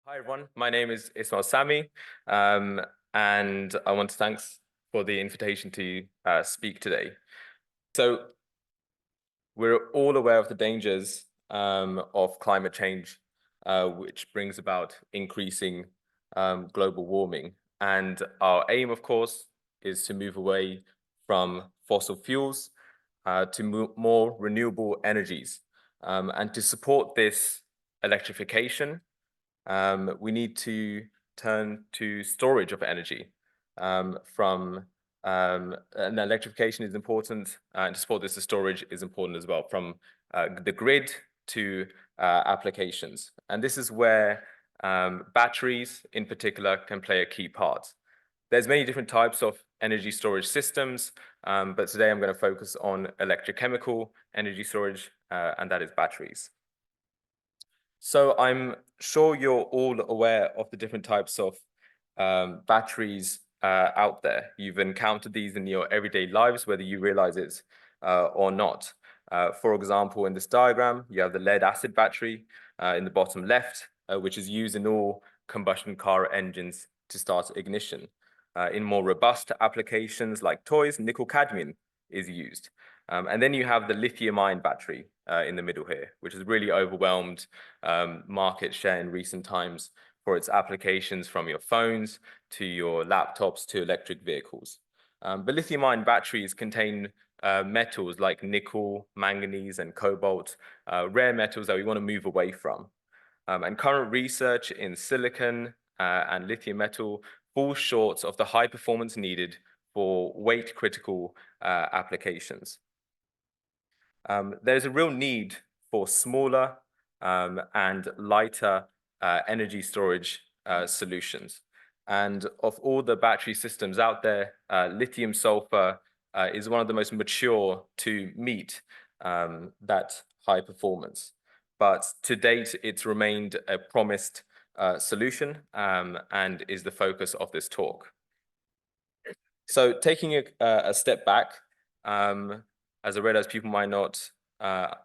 Hi everyone, my name is Ismail Sami, and I want to thanks for the invitation to speak today. So we're all aware of the dangers of climate change, which brings about increasing global warming. And our aim, of course, is to move away from fossil fuels to more renewable energies. And to support this electrification, we need to turn to storage of energy and electrification is important, and to support this, the storage is important as well, from the grid to applications. And this is where batteries in particular can play a key part. There's many different types of energy storage systems, but today I'm going to focus on electrochemical energy storage, and that is batteries. So I'm sure you're all aware of the different types of batteries out there. You've encountered these in your everyday lives, whether you realize it or not. For example, in this diagram, you have the lead acid battery in the bottom left, which is used in all combustion car engines to start ignition. In more robust applications like toys, nickel cadmium is used. And then you have the lithium-ion battery in the middle here, which has really overwhelmed market share in recent times for its applications from your phones to your laptops to electric vehicles. But lithium-ion batteries contain metals like nickel, manganese, and cobalt, rare metals that we want to move away from. And current research in silicon and lithium metal falls short of the high performance needed for weight-critical applications. There's a real need for smaller and lighter energy storage solutions. And of all the battery systems out there, lithium-sulfur is one of the most mature to meet that high performance. But to date, it's remained a promised solution and is the focus of this talk. So taking a step back, as I realize people might not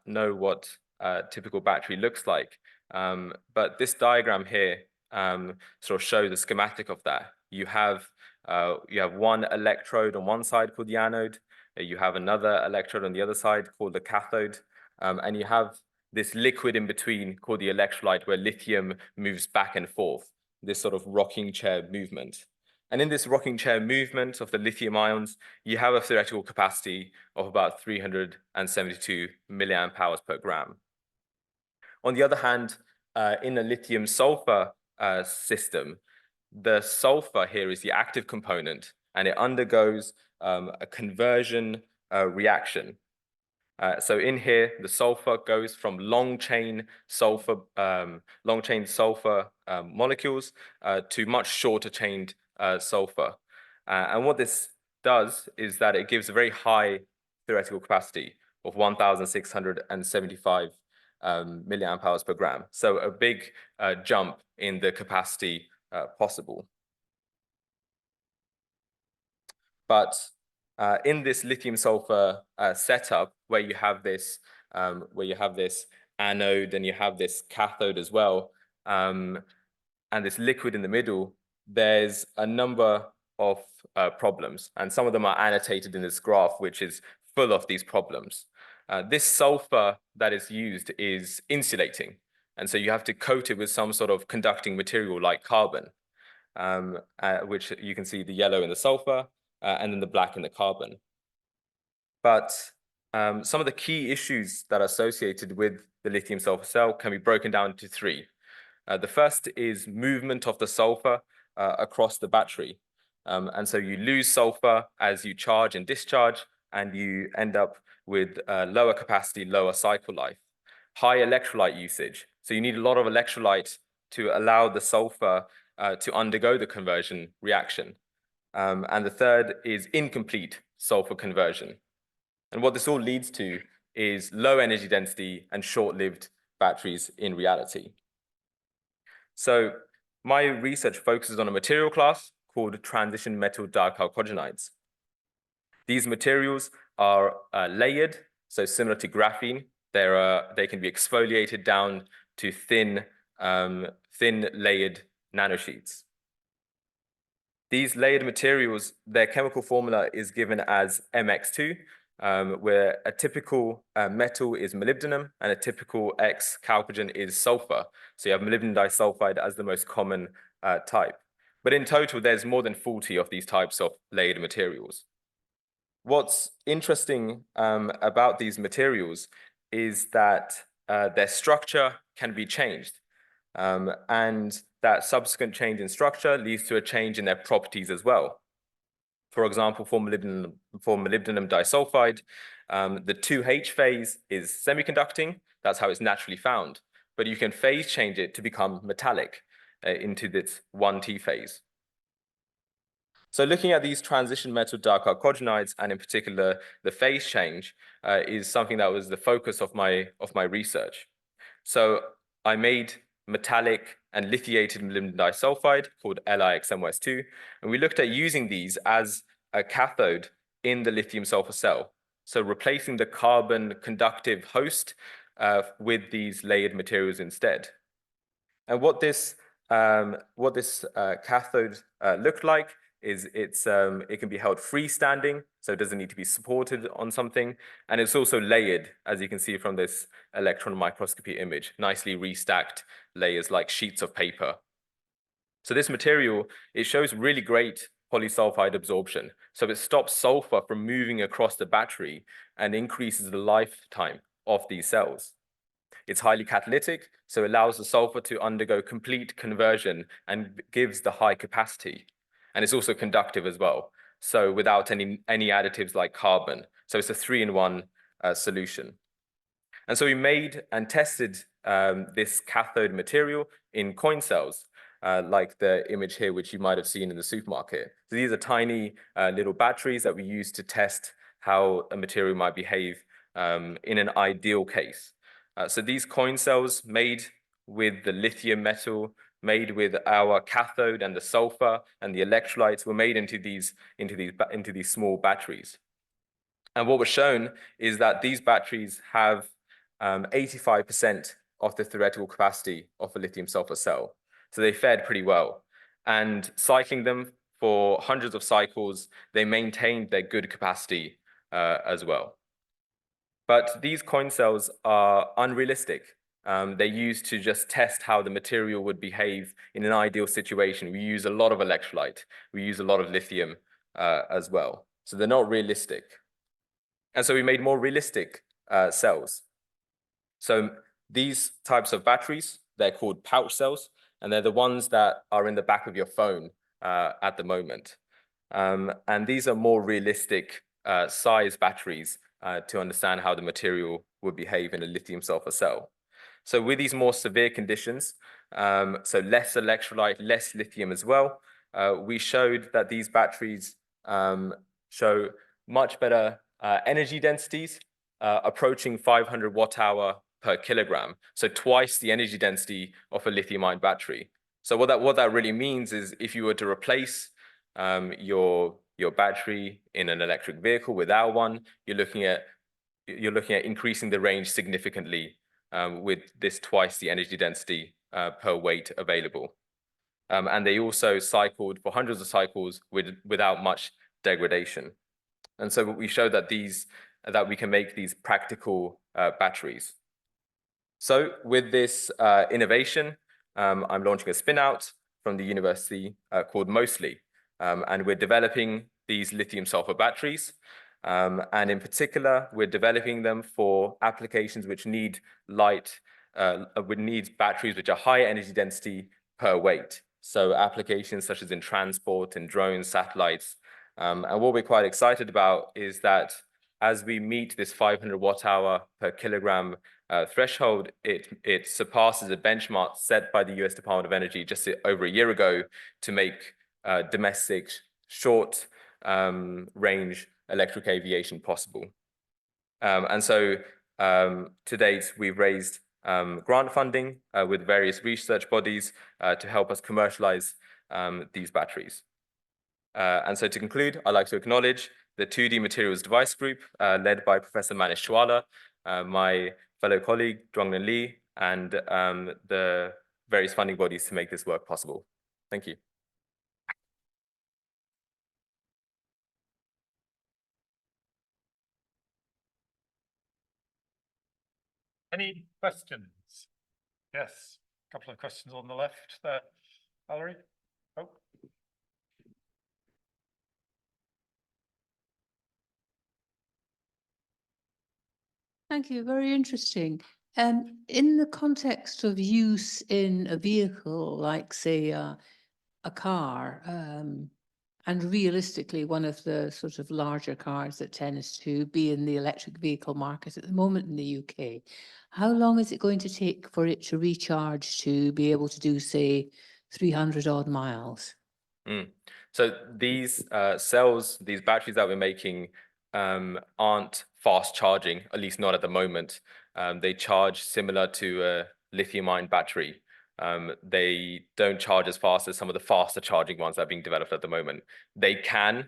know what a typical battery looks like, but this diagram here sort of shows a schematic of that. You have one electrode on one side called the anode, you have another electrode on the other side called the cathode, and you have this liquid in between called the electrolyte, where lithium moves back and forth, this sort of rocking chair movement. And in this rocking chair movement of the lithium ions, you have a theoretical capacity of about 372 milliamp hours per gram. On the other hand, in a lithium-sulfur system, the sulfur here is the active component, and it undergoes a conversion reaction. So in here, the sulfur goes from long-chain sulfur molecules to much shorter-chained sulfur. And what this does is that it gives a very high theoretical capacity of 1,675 milliamp hours per gram. So a big jump in the capacity possible. But in this lithium-sulfur setup, where you have this anode and you have this cathode as well, and this liquid in the middle, there's a number of problems, and some of them are annotated in this graph, which is full of these problems. This sulfur that is used is insulating, and so you have to coat it with some sort of conducting material like carbon, which you can see the yellow in the sulfur, and then the black in the carbon. But some of the key issues that are associated with the lithium-sulfur cell can be broken down into three. The first is movement of the sulfur across the battery. And so you lose sulfur as you charge and discharge, and you end up with lower capacity, lower cycle life. High electrolyte usage. So you need a lot of electrolyte to allow the sulfur to undergo the conversion reaction. And the third is incomplete sulfur conversion. And what this all leads to is low energy density and short-lived batteries in reality. So my research focuses on a material class called transition metal dichalcogenides. These materials are layered, so similar to graphene. They can be exfoliated down to thin thin layered nanosheets. These layered materials, their chemical formula is given as MX2, where a typical metal is molybdenum and a typical X chalcogen is sulfur. So you have molybdenum disulfide as the most common type. But in total, there's more than 40 of these types of layered materials. What's interesting about these materials is that their structure can be changed. And that subsequent change in structure leads to a change in their properties as well. For example, for molybdenum disulfide, the 2H phase is semiconducting. That's how it's naturally found. But you can phase change it to become metallic into this 1T phase. So looking at these transition metal dicarcogenides, and in particular the phase change, is something that was the focus of my research. So I made metallic and lithiated molybdenum disulfide called LiXMOS2, and we looked at using these as a cathode in the lithium-sulfur cell. So replacing the carbon conductive host with these layered materials instead. And what this cathode looked like is it can be held freestanding, so it doesn't need to be supported on something. And it's also layered, as you can see from this electron microscopy image, nicely restacked layers like sheets of paper. So this material, it shows really great polysulfide absorption. So it stops sulfur from moving across the battery and increases the lifetime of these cells. It's highly catalytic, so it allows the sulfur to undergo complete conversion and gives the high capacity. And it's also conductive as well, so without any additives like carbon. So it's a 3-in-1 solution. And so we made and tested this cathode material in coin cells, like the image here, which you might have seen in the supermarket. So these are tiny little batteries that we use to test how a material might behave in an ideal case. So these coin cells made with the lithium metal, made with our cathode and the sulfur and the electrolytes were made into these small batteries. And what was shown is that these batteries have 85% of the theoretical capacity of a lithium-sulfur cell. So they fared pretty well. And cycling them for hundreds of cycles, they maintained their good capacity as well. But these coin cells are unrealistic. They're used to just test how the material would behave in an ideal situation. We use a lot of electrolyte. We use a lot of lithium as well. So they're not realistic. And so we made more realistic cells. So these types of batteries, they're called pouch cells, and they're the ones that are in the back of your phone at the moment. And these are more realistic size batteries to understand how the material would behave in a lithium-sulfur cell. So with these more severe conditions, so less electrolyte, less lithium as well, we showed that these batteries show much better energy densities, approaching 500 watt-hour per kilogram, so twice the energy density of a lithium-ion battery. So what that really means is if you were to replace your battery in an electric vehicle with our one, you're looking at increasing the range significantly with this twice the energy density per weight available. And they also cycled for hundreds of cycles without much degradation. And so we showed that we can make these practical batteries. So with this innovation, I'm launching a spin-out from the university called Mostly. And we're developing these lithium-sulfur batteries. And in particular, we're developing them for applications which need batteries which are high energy density per weight. So applications such as in transport and drones, satellites. And what we're quite excited about is that as we meet this 500 watt-hour per kilogram threshold, it surpasses a benchmark set by the US Department of Energy just over a year ago to make domestic short range electric aviation possible. And so to date, we've raised grant funding with various research bodies to help us commercialize these batteries. And so to conclude, I'd like to acknowledge the 2D Materials Device Group led by Professor Manish Chawla, my fellow colleague, Zhongnan Li, and the various funding bodies to make this work possible. Thank you. Any questions? Yes, a couple of questions on the left there. Valerie? Oh. Thank you, very interesting. In the context of use in a vehicle, like say a car, and realistically one of the sort of larger cars that tends to be in the electric vehicle market at the moment in the UK, how long is it going to take for it to recharge to be able to do, say, 300 odd miles? So these cells, these batteries that we're making aren't fast charging, at least not at the moment. They charge similar to a lithium-ion battery. They don't charge as fast as some of the faster charging ones that are being developed at the moment. They can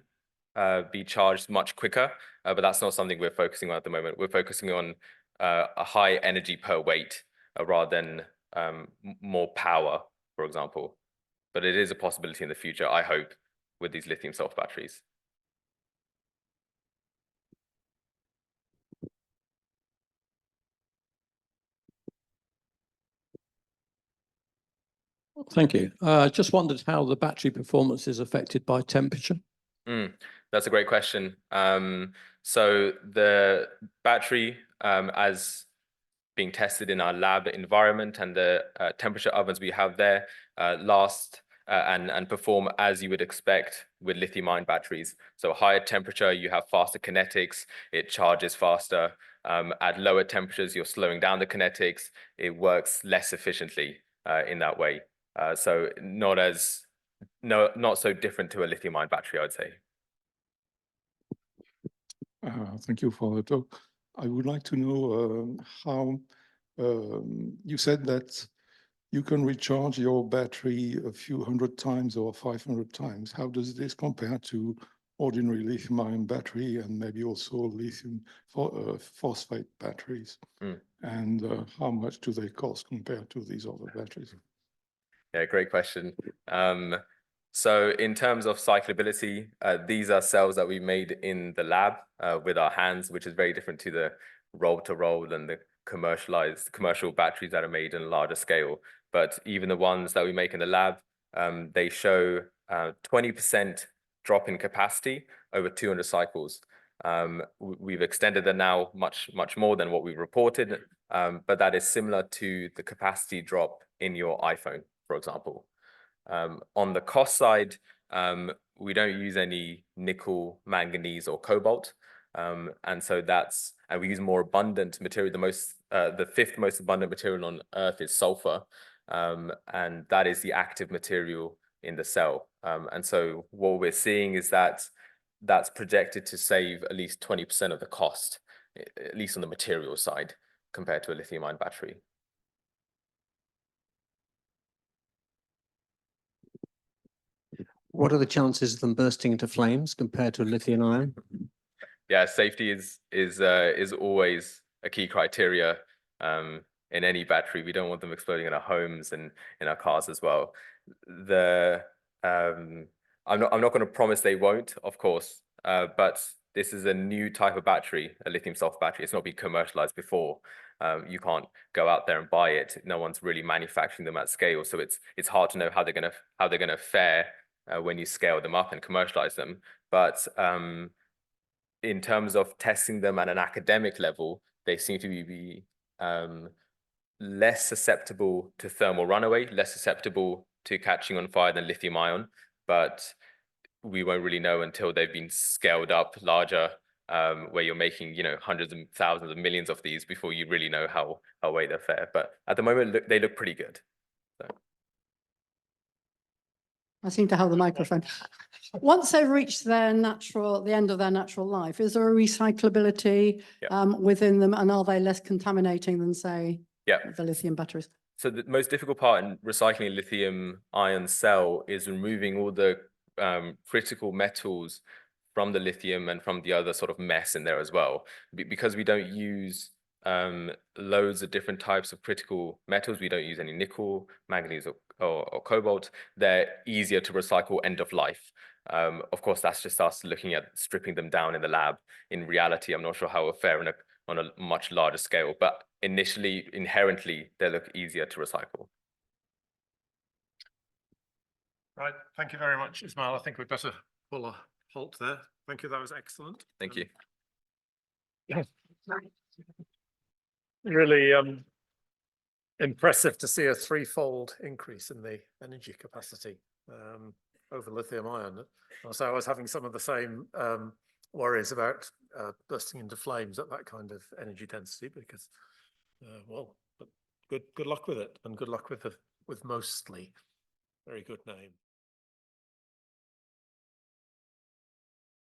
be charged much quicker, but that's not something we're focusing on at the moment. We're focusing on a high energy per weight rather than more power, for example. But it is a possibility in the future, I hope, with these lithium-sulfur batteries. Thank you. Just wondered how the battery performance is affected by temperature. That's a great question. So the battery, as being tested in our lab environment and the temperature ovens we have there, last and perform as you would expect with lithium-ion batteries. So higher temperature, you have faster kinetics, it charges faster. At lower temperatures, you're slowing down the kinetics, it works less efficiently in that way. So not so different to a lithium-ion battery, I would say. Thank you for the talk. I would like to know how you said that you can recharge your battery a few hundred times or 500 times. How does this compare to ordinary lithium-ion battery and maybe also lithium phosphate batteries? And how much do they cost compared to these other batteries? Yeah, great question. So in terms of cyclability, these are cells that we made in the lab with our hands, which is very different to the roll-to-roll and the commercial batteries that are made in a larger scale. But even the ones that we make in the lab, they show 20% drop in capacity over 200 cycles. We've extended them now much more than what we reported, but that is similar to the capacity drop in your iPhone, for example. On the cost side, we don't use any nickel, manganese, or cobalt, and we use more abundant material. The fifth most abundant material on Earth is sulfur, and that is the active material in the cell. And so what we're seeing is that that's projected to save at least 20% of the cost, at least on the material side, compared to a lithium-ion battery. What are the chances of them bursting into flames compared to a lithium-ion? Yeah, safety is always a key criteria in any battery. We don't want them exploding in our homes and in our cars as well. I'm not going to promise they won't, of course, but this is a new type of battery, a lithium-sulfur battery. It's not been commercialized before. You can't go out there and buy it. No one's really manufacturing them at scale, so it's hard to know how they're gonna fare when you scale them up and commercialize them. But in terms of testing them at an academic level, they seem to be less susceptible to thermal runaway, less susceptible to catching on fire than lithium-ion. But we won't really know until they've been scaled up larger, where you're making, hundreds of thousands of millions of these before you really know how well they fare. But at the moment, they look pretty good. So. I seem to have the microphone. Once they've reached the end of their natural life, is there a recyclability within them, and are they less contaminating than, say, the lithium batteries? So the most difficult part in recycling a lithium-ion cell is removing all the critical metals from the lithium and from the other sort of mess in there as well. Because we don't use loads of different types of critical metals. We don't use any nickel, manganese, or cobalt. They're easier to recycle end of life. Of course, that's just us looking at stripping them down in the lab. In reality, I'm not sure how we're faring on a much larger scale, but initially, inherently, they look easier to recycle. Right, thank you very much, Ismail. I think we'd better pull a halt there. Thank you, that was excellent. Thank you. Really impressive to see a threefold increase in the energy capacity over lithium ion. So I was having some of the same worries about bursting into flames at that kind of energy density, because well, but good luck with it, and good luck with mostly. Very good name.